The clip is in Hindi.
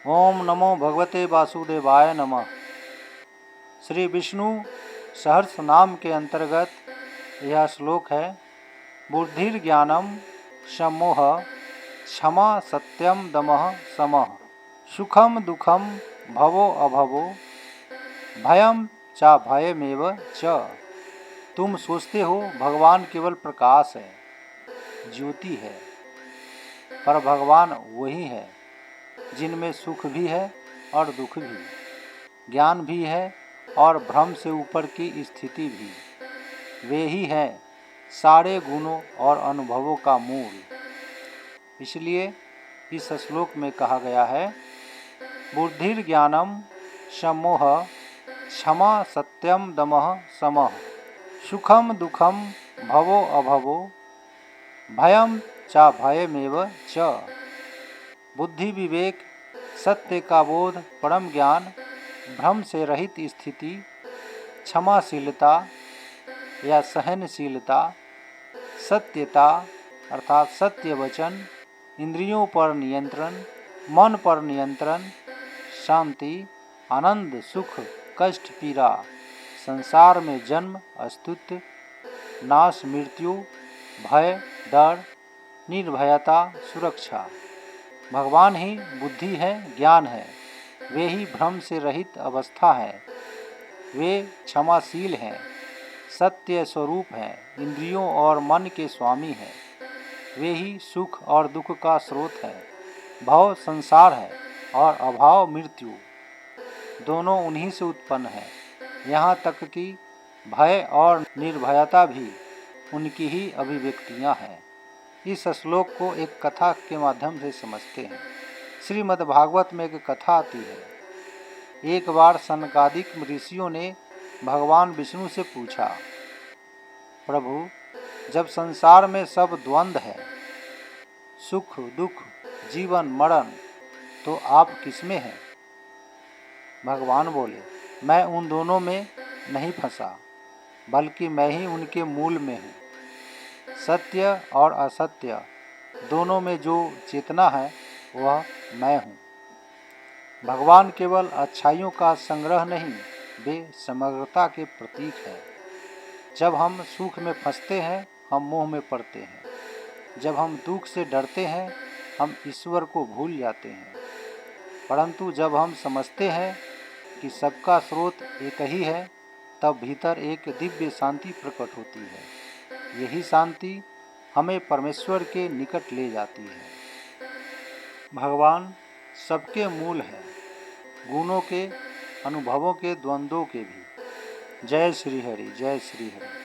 ओम नमो भगवते वासुदेवाय नमः। श्री विष्णु सहस्र नाम के अंतर्गत यह श्लोक है। बुद्धिर्ज्ञानम सम्मोह क्षमा सत्यम दमः समः सुखम दुखम भवो अभवो भयम चा भयमेव च। तुम सोचते हो भगवान केवल प्रकाश है, ज्योति है, पर भगवान वही है जिनमें सुख भी है और दुख भी, ज्ञान भी है और भ्रम से ऊपर की स्थिति भी। वे ही हैं सारे गुणों और अनुभवों का मूल। इसलिए इस श्लोक में कहा गया है, बुद्धिर्ज्ञानम सम्मोह क्षमा सत्यम दमः समः सुखम दुखम भवो अभवो भयम चा भयमेव च। बुद्धि, विवेक, सत्य का बोध, परम ज्ञान, भ्रम से रहित स्थिति, क्षमाशीलता या सहनशीलता, सत्यता अर्थात सत्य वचन, इंद्रियों पर नियंत्रण, मन पर नियंत्रण, शांति, आनंद, सुख, कष्ट, पीड़ा, संसार में जन्म, अस्तित्व, नाश, मृत्यु, भय, डर, निर्भयता, सुरक्षा। भगवान ही बुद्धि है, ज्ञान है। वे ही भ्रम से रहित अवस्था है। वे क्षमाशील हैं, सत्य स्वरूप हैं, इंद्रियों और मन के स्वामी हैं। वे ही सुख और दुख का स्रोत है। भव संसार है और अभाव मृत्यु, दोनों उन्हीं से उत्पन्न है। यहाँ तक कि भय और निर्भयता भी उनकी ही अभिव्यक्तियाँ हैं। इस श्लोक को एक कथा के माध्यम से समझते हैं। श्रीमद् भागवत में एक कथा आती है। एक बार सनकादिक ऋषियों ने भगवान विष्णु से पूछा, प्रभु, जब संसार में सब द्वंद्व है, सुख दुख, जीवन मरण, तो आप किसमें हैं? भगवान बोले, मैं उन दोनों में नहीं फंसा, बल्कि मैं ही उनके मूल में हूँ। सत्य और असत्य दोनों में जो चेतना है वह मैं हूँ। भगवान केवल अच्छाइयों का संग्रह नहीं, वे समग्रता के प्रतीक हैं। जब हम सुख में फंसते हैं, हम मोह में पड़ते हैं। जब हम दुख से डरते हैं, हम ईश्वर को भूल जाते हैं। परंतु जब हम समझते हैं कि सबका स्रोत एक ही है, तब भीतर एक दिव्य शांति प्रकट होती है। यही शांति हमें परमेश्वर के निकट ले जाती है। भगवान सबके मूल है, गुणों के, अनुभवों के, द्वंद्वों के भी। जय श्री हरि, जय श्री हरि।